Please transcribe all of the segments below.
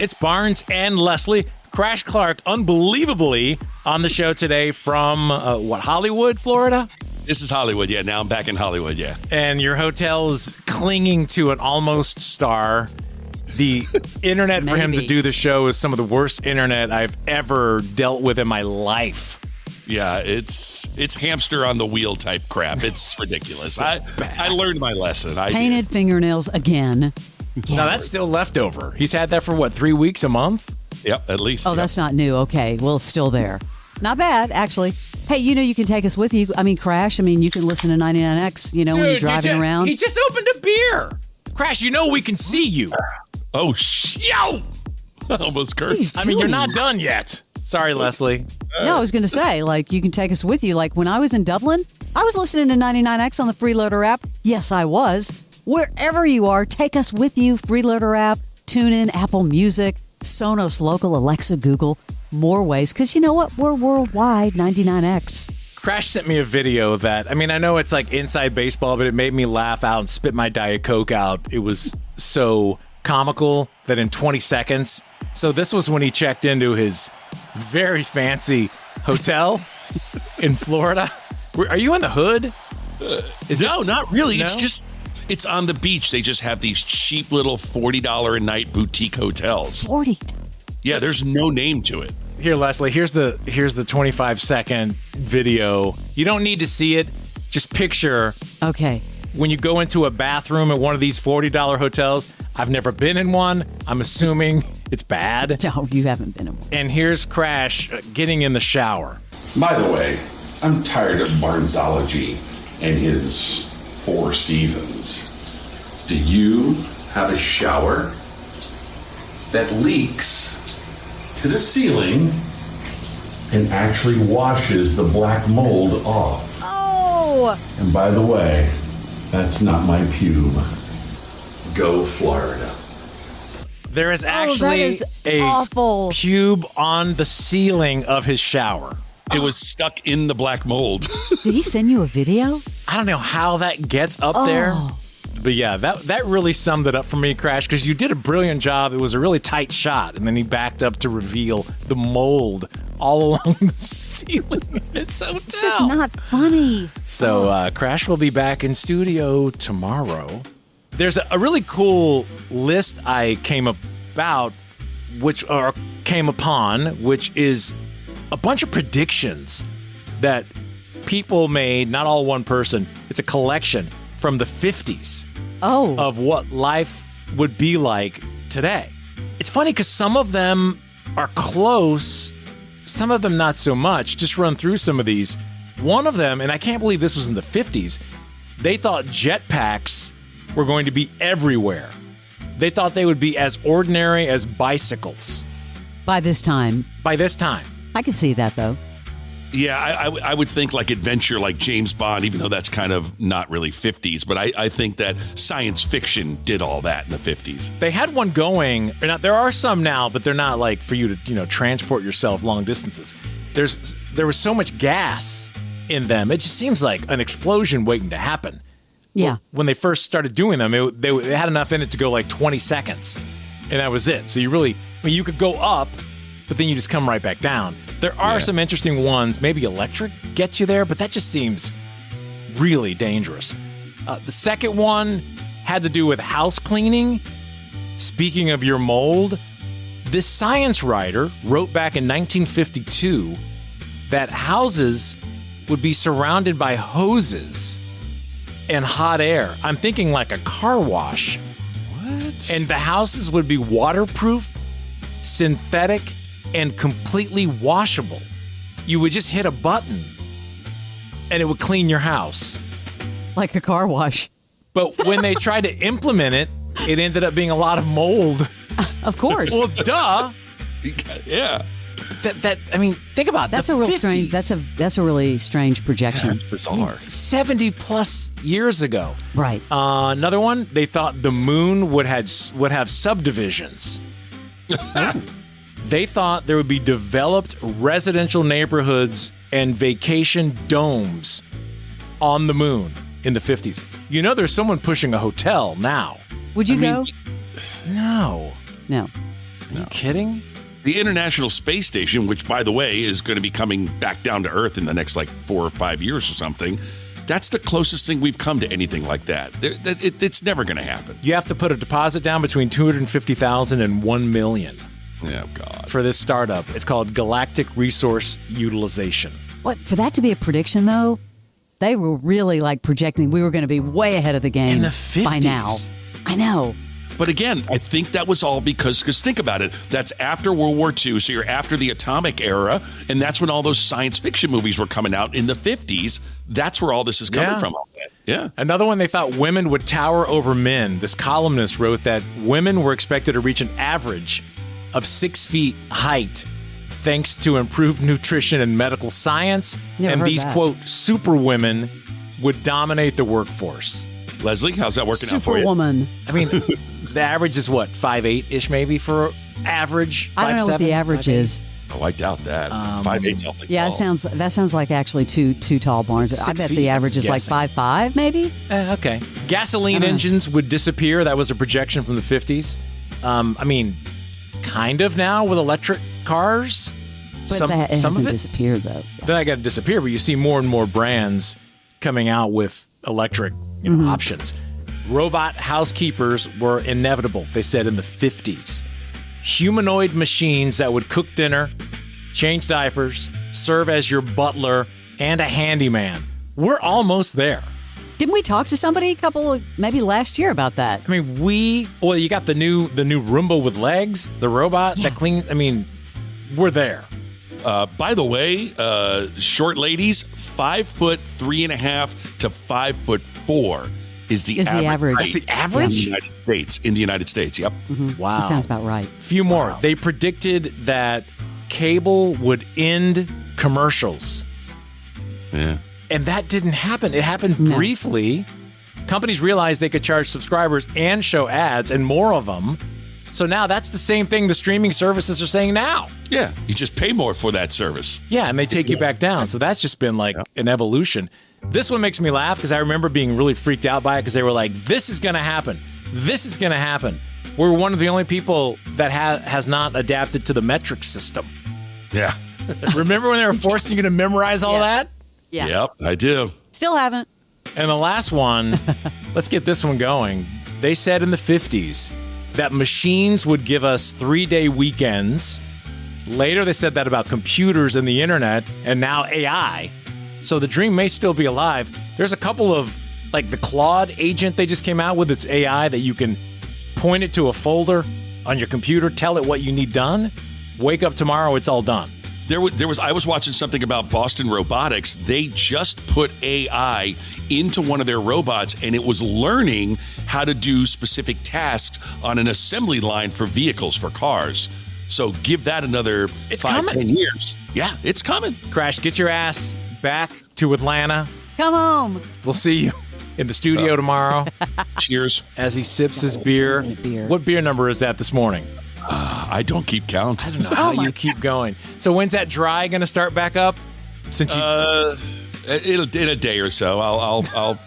It's Barnes and Leslie. Crash Clark, unbelievably, on the show today from, Hollywood, Florida? This is Hollywood, yeah. Now I'm back in Hollywood, yeah. And your hotel is clinging to an almost star. The internet for him to do the show is some of the worst internet I've ever dealt with in my life. Yeah, it's hamster on the wheel type crap. It's ridiculous. I learned my lesson. Painted fingernails again. Yes. Now, that's still leftover. He's had that for, 3 weeks, a month? Yep, at least. Oh, that's not new. Okay, well, it's still there. Not bad, actually. Hey, you can take us with you. I mean, Crash, you can listen to 99X, when you're driving around. He just opened a beer. Crash, we can see you. Oh, I almost cursed. You're not done yet. Sorry, Leslie. No, I was going to say, you can take us with you. When I was in Dublin, I was listening to 99X on the Freeloader app. Yes, I was. Wherever you are, take us with you. Freeloader app, TuneIn, Apple Music, Sonos Local, Alexa, Google, more ways. Because you know what? We're worldwide, 99X. Crash sent me a video that, I know it's inside baseball, but it made me laugh out and spit my Diet Coke out. It was so comical that in 20 seconds. So this was when he checked into his very fancy hotel in Florida. Are you in the hood? No, not really. No? It's on the beach. They just have these cheap little $40 a night boutique hotels. 40. Yeah, there's no name to it. Here, Leslie, here's the 25-second video. You don't need to see it. Just picture. Okay. When you go into a bathroom at one of these $40 hotels. I've never been in one. I'm assuming it's bad. No, you haven't been in one. And here's Crash getting in the shower. By the way, I'm tired of Barnesology and his 4 seasons. Do you have a shower that leaks to the ceiling and actually washes the black mold off? Oh! And by the way, that's not my pube. Go Florida. There is actually awful pube on the ceiling of his shower. It was stuck in the black mold. Did he send you a video? I don't know how that gets up there. But yeah, that really summed it up for me, Crash, because you did a brilliant job. It was a really tight shot, and then he backed up to reveal the mold all along the ceiling in his hotel. This is not funny. So Crash will be back in studio tomorrow. There's a really cool list I came upon, which is a bunch of predictions that people made, not all one person. It's a collection from the 50s of what life would be like today. It's funny because some of them are close, some of them not so much. Just run through some of these. One of them, and I can't believe this was in the 50s, they thought jetpacks were going to be everywhere. They thought they would be as ordinary as bicycles. By this time. I can see that, though. Yeah, I would think adventure like James Bond, even though that's kind of not really 50s. But I think that science fiction did all that in the 50s. They had one going. There are some now, but they're not for you to transport yourself long distances. There was so much gas in them. It just seems like an explosion waiting to happen. Yeah. When they first started doing them, they had enough in it to go 20 seconds. And that was it. So you could go up, but then you just come right back down. There are some interesting ones. Maybe electric gets you there, but that just seems really dangerous. The second one had to do with house cleaning. Speaking of your mold, this science writer wrote back in 1952 that houses would be surrounded by hoses and hot air. I'm thinking like a car wash. What? And the houses would be waterproof, synthetic, and completely washable. You would just hit a button and it would clean your house. Like a car wash. But when they tried to implement it, it ended up being a lot of mold. Of course. Well, duh. Yeah. Think about it. That's a real 50s. strange. That's a really strange projection. That's bizarre. 70 plus years ago. Right. Another one. They thought the moon would have subdivisions. They thought there would be developed residential neighborhoods and vacation domes on the moon in the 50s. There's someone pushing a hotel now. Would you go? No. Are you kidding? The International Space Station, which, by the way, is going to be coming back down to Earth in the next, 4 or 5 years or something, that's the closest thing we've come to anything like that. It's never going to happen. You have to put a deposit down between $250,000 and $1 million. Oh, God. For this startup. It's called Galactic Resource Utilization. What, for that to be a prediction, though, they were really projecting we were going to be way ahead of the game in the 50s. By now. I know. But again, I think that was all because think about it, that's after World War II, so you're after the atomic era, and that's when all those science fiction movies were coming out in the 50s. That's where all this is coming from. Yeah. Another one, they thought women would tower over men. This columnist wrote that women were expected to reach an average of 6 feet height thanks to improved nutrition and medical science. Never and heard these, that. quote, super women would dominate the workforce. Leslie, how's that working out for you? Superwoman. I mean, the average is what, 5'8"-ish maybe for average? I don't know what the average is. Oh, I doubt that. 5'8" something. Yeah, that sounds like actually too tall, Barnes. I 6 bet feet, the average is guessing. 5'5", maybe. Okay. Gasoline engines would disappear. That was a projection from the 50s. I mean, kind of now with electric cars. But that hasn't disappeared, though. Then I got to disappear, but you see more and more brands coming out with electric options. Robot housekeepers were inevitable, they said, in the 50s. Humanoid machines that would cook dinner, change diapers, serve as your butler, and a handyman. We're almost there. Didn't we talk to somebody maybe last year about that? I mean, you got the new Roomba with legs, the robot that cleans. I mean, we're there. By the way, short ladies, 5'3.5" to 5'4" is the average. That's the average? In the United States, yep. Mm-hmm. Wow. That sounds about right. Few more. They predicted that cable would end commercials. Yeah. And that didn't happen. It happened briefly. Companies realized they could charge subscribers and show ads and more of them. So now that's the same thing the streaming services are saying now. Yeah, you just pay more for that service. Yeah, and they take you back down. So that's just been an evolution. This one makes me laugh because I remember being really freaked out by it because they were like, this is going to happen. This is going to happen. We're one of the only people that has not adapted to the metric system. Yeah. Remember when they were forcing you to memorize all that? Yeah. Yep, I do. Still haven't. And the last one, let's get this one going. They said in the 50s that machines would give us 3-day weekends. Later, they said that about computers and the internet, and now AI. So the dream may still be alive. There's a couple of, the Claude agent they just came out with. It's AI that you can point it to a folder on your computer, tell it what you need done. Wake up tomorrow, it's all done. I was watching something about Boston Robotics. They just put AI into one of their robots, and it was learning how to do specific tasks on an assembly line for vehicles, for cars. So give that another 5-10 years. Yeah, it's coming. Crash, get your ass back to Atlanta. Come home. We'll see you in the studio tomorrow. Cheers. As he sips his beer. What beer number is that this morning? I don't keep count. I don't know how you keep going. So when's that dry going to start back up? Since you, in a day or so, I'll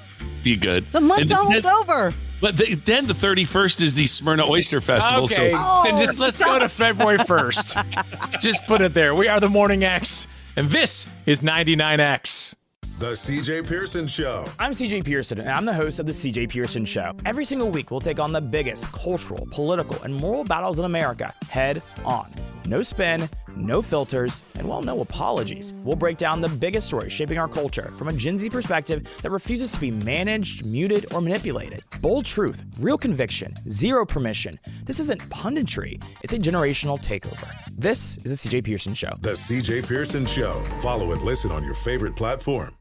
be good. The month's almost over. But then the 31st is the Smyrna Oyster Festival. Okay, so then let's go to February 1st. Just put it there. We are the Morning X, and this is 99X. The CJ Pearson Show. I'm CJ Pearson, and I'm the host of The CJ Pearson Show. Every single week, we'll take on the biggest cultural, political, and moral battles in America head on. No spin, no filters, and no apologies. We'll break down the biggest stories shaping our culture from a Gen Z perspective that refuses to be managed, muted, or manipulated. Bold truth, real conviction, zero permission. This isn't punditry, it's a generational takeover. This is The CJ Pearson Show. The CJ Pearson Show. Follow and listen on your favorite platform.